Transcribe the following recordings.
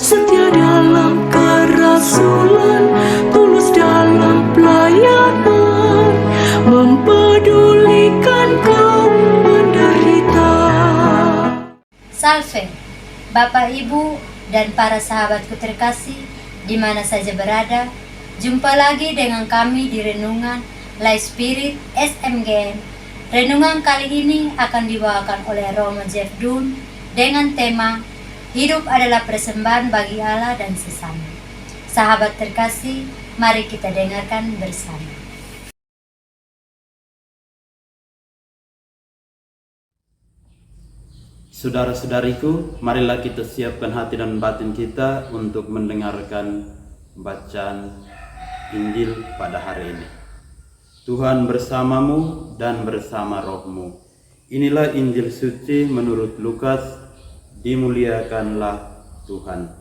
setia dalam kerasulan, tulus dalam pelayanan, mempedulikan kaum menderita. Salve, Bapak, Ibu, dan para sahabatku terkasih, di mana saja berada. Jumpa lagi dengan kami di Renungan Life Spirit SMGN. Renungan kali ini akan dibawakan oleh Romo Jeff Dun dengan tema Hidup adalah persembahan bagi Allah dan sesama. Sahabat terkasih, mari kita dengarkan bersama. Saudara-saudariku, marilah kita siapkan hati dan batin kita untuk mendengarkan bacaan Injil pada hari ini. Tuhan bersamamu dan bersama rohmu. Inilah Injil suci menurut Lukas, dimuliakanlah Tuhan.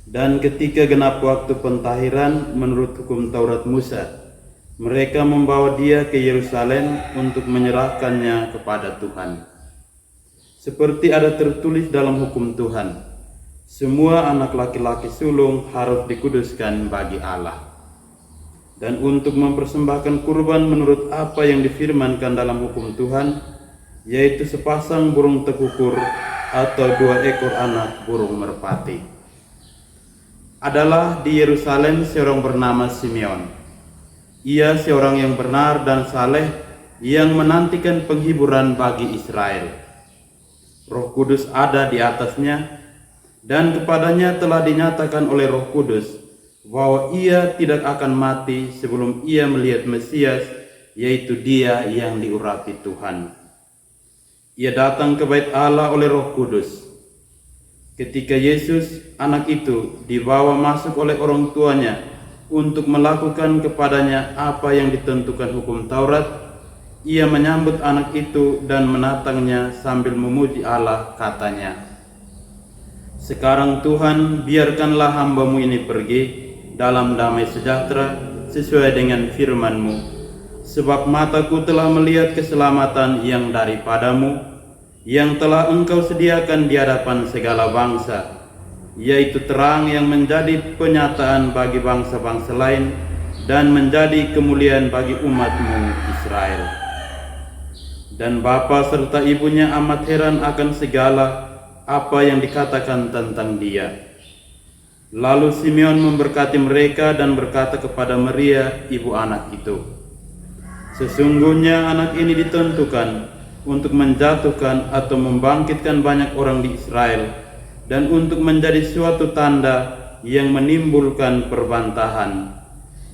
Dan ketika genap waktu pentahiran menurut hukum Taurat Musa, mereka membawa dia ke Yerusalem untuk menyerahkannya kepada Tuhan. Seperti ada tertulis dalam hukum Tuhan, semua anak laki-laki sulung harus dikuduskan bagi Allah. Dan untuk mempersembahkan kurban menurut apa yang difirmankan dalam hukum Tuhan, yaitu sepasang burung tekukur atau 2 ekor anak burung merpati. Adalah di Yerusalem seorang bernama Simeon. Ia seorang yang benar dan saleh yang menantikan penghiburan bagi Israel. Roh Kudus ada di atasnya, dan kepadanya telah dinyatakan oleh Roh Kudus bahwa ia tidak akan mati sebelum ia melihat Mesias, yaitu Dia yang diurapi Tuhan. Ia datang ke bait Allah oleh Roh Kudus. Ketika Yesus, anak itu, dibawa masuk oleh orang tuanya untuk melakukan kepadanya apa yang ditentukan hukum Taurat, ia menyambut anak itu dan menatangnya sambil memuji Allah, katanya, "Sekarang Tuhan, biarkanlah hamba-Mu ini pergi dalam damai sejahtera sesuai dengan firman-Mu, sebab mataku telah melihat keselamatan yang daripada-Mu, yang telah Engkau sediakan di hadapan segala bangsa, yaitu terang yang menjadi penyataan bagi bangsa-bangsa lain dan menjadi kemuliaan bagi umat-Mu Israel." Dan bapa serta ibunya amat heran akan segala apa yang dikatakan tentang dia. Lalu Simeon memberkati mereka dan berkata kepada Maria, ibu anak itu, "Sesungguhnya anak ini ditentukan untuk menjatuhkan atau membangkitkan banyak orang di Israel, dan untuk menjadi suatu tanda yang menimbulkan perbantahan,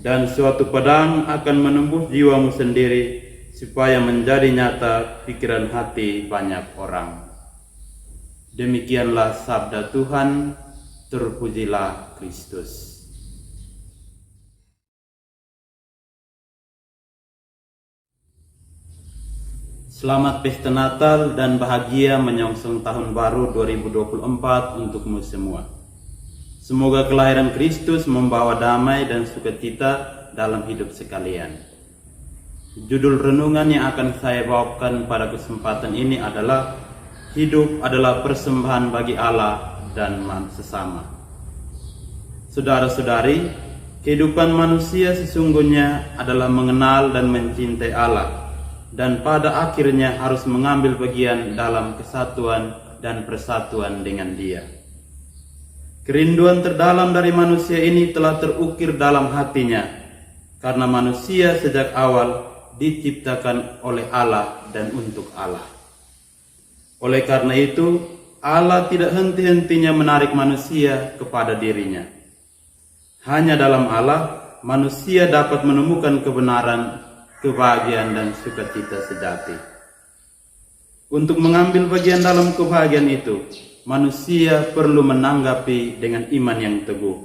dan suatu pedang akan menembus jiwamu sendiri, supaya menjadi nyata pikiran hati banyak orang." Demikianlah sabda Tuhan, terpujilah Kristus. Selamat pesta Natal dan bahagia menyongsong tahun baru 2024 untukmu semua. Semoga kelahiran Kristus membawa damai dan sukacita dalam hidup sekalian. Judul renungan yang akan saya bawakan pada kesempatan ini adalah Hidup adalah persembahan bagi Allah dan sesama. Saudara-saudari, kehidupan manusia sesungguhnya adalah mengenal dan mencintai Allah, dan pada akhirnya harus mengambil bagian dalam kesatuan dan persatuan dengan Dia. Kerinduan terdalam dari manusia ini telah terukir dalam hatinya, karena manusia sejak awal diciptakan oleh Allah dan untuk Allah. Oleh karena itu, Allah tidak henti-hentinya menarik manusia kepada dirinya. Hanya dalam Allah, manusia dapat menemukan kebenaran, kebahagiaan, dan sukacita sejati. Untuk mengambil bagian dalam kebahagiaan itu, manusia perlu menanggapi dengan iman yang teguh.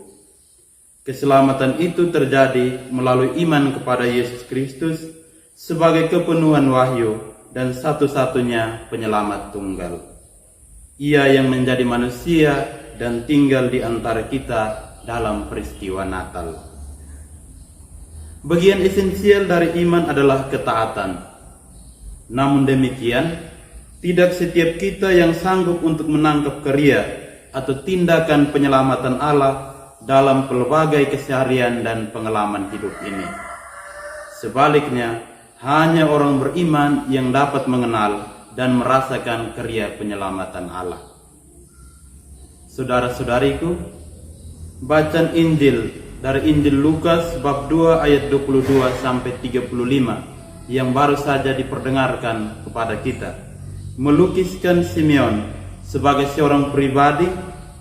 Keselamatan itu terjadi melalui iman kepada Yesus Kristus sebagai kepenuhan wahyu dan satu-satunya penyelamat tunggal. Ia yang menjadi manusia dan tinggal di antara kita dalam peristiwa Natal. Bagian esensial dari iman adalah ketaatan. Namun demikian, tidak setiap kita yang sanggup untuk menangkap karya atau tindakan penyelamatan Allah dalam pelbagai keseharian dan pengalaman hidup ini. Sebaliknya, hanya orang beriman yang dapat mengenal dan merasakan karya penyelamatan Allah. Saudara-saudariku, bacaan Injil dari Injil Lukas bab 2 ayat 22 sampai 35 yang baru saja diperdengarkan kepada kita melukiskan Simeon sebagai seorang pribadi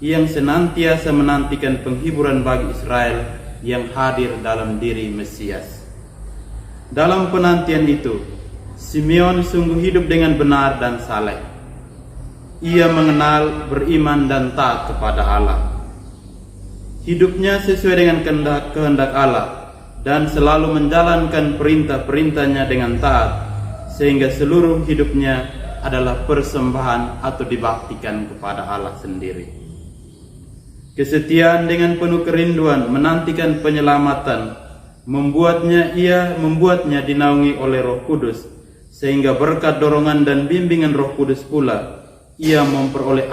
yang senantiasa menantikan penghiburan bagi Israel yang hadir dalam diri Mesias. Dalam penantian itu, Simeon sungguh hidup dengan benar dan saleh. Ia mengenal, beriman dan taat kepada Allah. Hidupnya sesuai dengan kehendak Allah dan selalu menjalankan perintah-perintahnya dengan taat, sehingga seluruh hidupnya adalah persembahan atau dibaktikan kepada Allah sendiri. Kesetiaan dengan penuh kerinduan menantikan penyelamatan membuatnya dinaungi oleh Roh Kudus, sehingga berkat dorongan dan bimbingan Roh Kudus pula ia memperoleh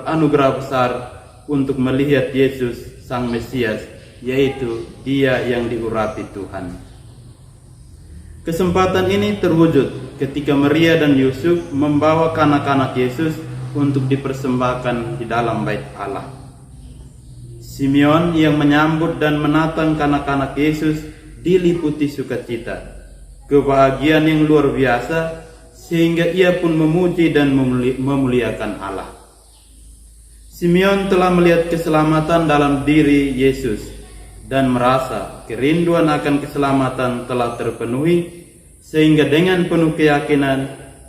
anugerah besar untuk melihat Yesus Sang Mesias, yaitu Dia yang diurapi Tuhan. Kesempatan ini terwujud ketika Maria dan Yusuf membawa kanak-kanak Yesus untuk dipersembahkan di dalam bait Allah. Simeon yang menyambut dan menatang kanak-kanak Yesus diliputi sukacita, kebahagiaan yang luar biasa, sehingga ia pun memuji dan memuliakan Allah. Simeon telah melihat keselamatan dalam diri Yesus dan merasa kerinduan akan keselamatan telah terpenuhi, sehingga dengan penuh keyakinan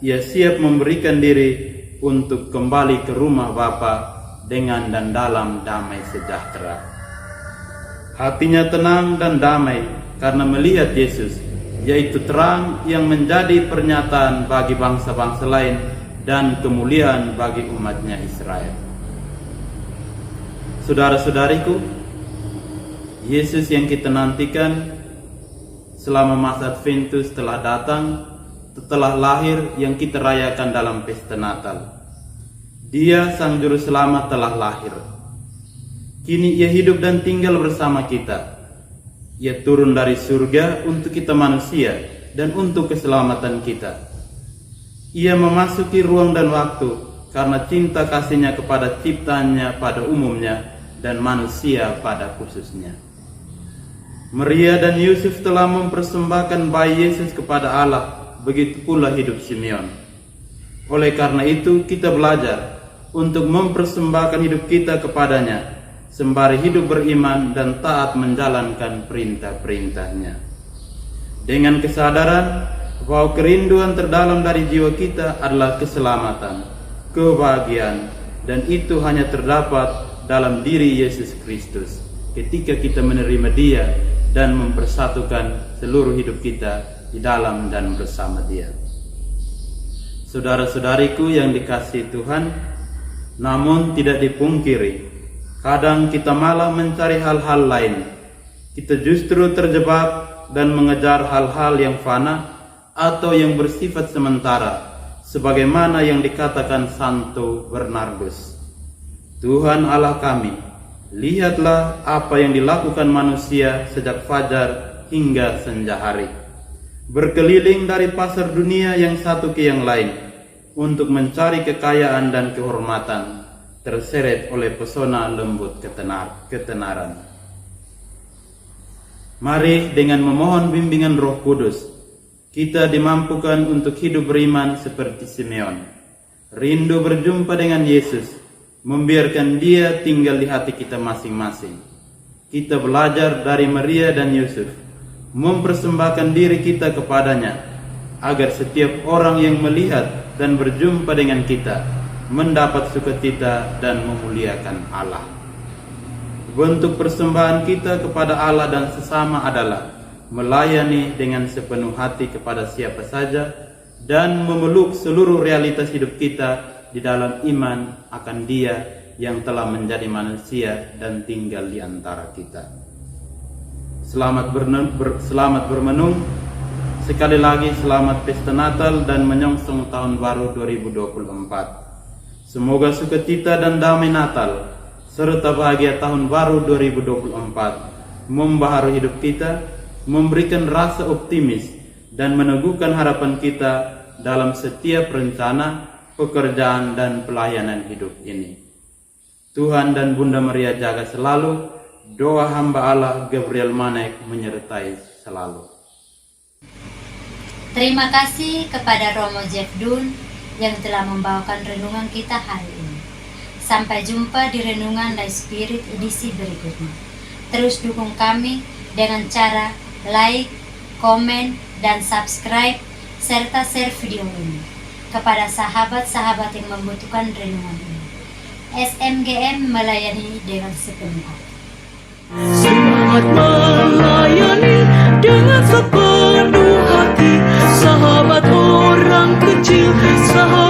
ia siap memberikan diri untuk kembali ke rumah Bapa dengan dan dalam damai sejahtera. Hatinya tenang dan damai karena melihat Yesus, yaitu terang yang menjadi pernyataan bagi bangsa-bangsa lain dan kemuliaan bagi umatnya Israel. Saudara-saudariku, Yesus yang kita nantikan selama masa Adventus telah datang, telah lahir yang kita rayakan dalam pesta Natal. Dia Sang Juru Selamat telah lahir. Kini ia hidup dan tinggal bersama kita. Ia turun dari surga untuk kita manusia dan untuk keselamatan kita. Ia memasuki ruang dan waktu karena cinta kasihnya kepada ciptaannya pada umumnya dan manusia pada khususnya. Maria dan Yusuf telah mempersembahkan bayi Yesus kepada Allah, begitu pula hidup Simeon. Oleh karena itu kita belajar untuk mempersembahkan hidup kita kepadanya, sembari hidup beriman dan taat menjalankan perintah-perintahnya. Dengan kesadaran bahwa kerinduan terdalam dari jiwa kita adalah keselamatan, kebahagiaan, dan itu hanya terdapat dalam diri Yesus Kristus ketika kita menerima Dia dan mempersatukan seluruh hidup kita di dalam dan bersama Dia. Saudara-saudariku yang dikasihi Tuhan, namun tidak dipungkiri, kadang kita malah mencari hal-hal lain. Kita justru terjebak dan mengejar hal-hal yang fana atau yang bersifat sementara, sebagaimana yang dikatakan Santo Bernardus. Tuhan Allah kami, lihatlah apa yang dilakukan manusia sejak fajar hingga senja hari, berkeliling dari pasar dunia yang satu ke yang lain untuk mencari kekayaan dan kehormatan, terseret oleh pesona lembut ketenaran. Mari dengan memohon bimbingan Roh Kudus, kita dimampukan untuk hidup beriman seperti Simeon, rindu berjumpa dengan Yesus, membiarkan Dia tinggal di hati kita masing-masing. Kita belajar dari Maria dan Yusuf, mempersembahkan diri kita kepadanya, agar setiap orang yang melihat dan berjumpa dengan kita mendapat sukacita dan memuliakan Allah. Bentuk persembahan kita kepada Allah dan sesama adalah melayani dengan sepenuh hati kepada siapa saja dan memeluk seluruh realitas hidup kita di dalam iman akan Dia yang telah menjadi manusia dan tinggal di antara kita. Selamat bermenung. Sekali lagi selamat pesta Natal dan menyongsong tahun baru 2024. Semoga sukacita dan damai Natal serta bahagia tahun baru 2024 membaharui hidup kita, memberikan rasa optimis dan meneguhkan harapan kita dalam setiap rencana, pekerjaan dan pelayanan hidup ini. Tuhan dan Bunda Maria jaga selalu. Doa hamba Allah Gabriel Manek menyertai selalu. Terima kasih kepada Romo Jeff Dun yang telah membawakan renungan kita hari ini. Sampai jumpa di Renungan Life Spirit edisi berikutnya. Terus dukung kami dengan cara like, komen, dan subscribe, serta share video ini kepada sahabat-sahabat yang membutuhkan renungan ini. SMGM melayani dengan sepenuh hati. Semangat melayani dengan sepenuh hati, sahabat orang kecil, sahabat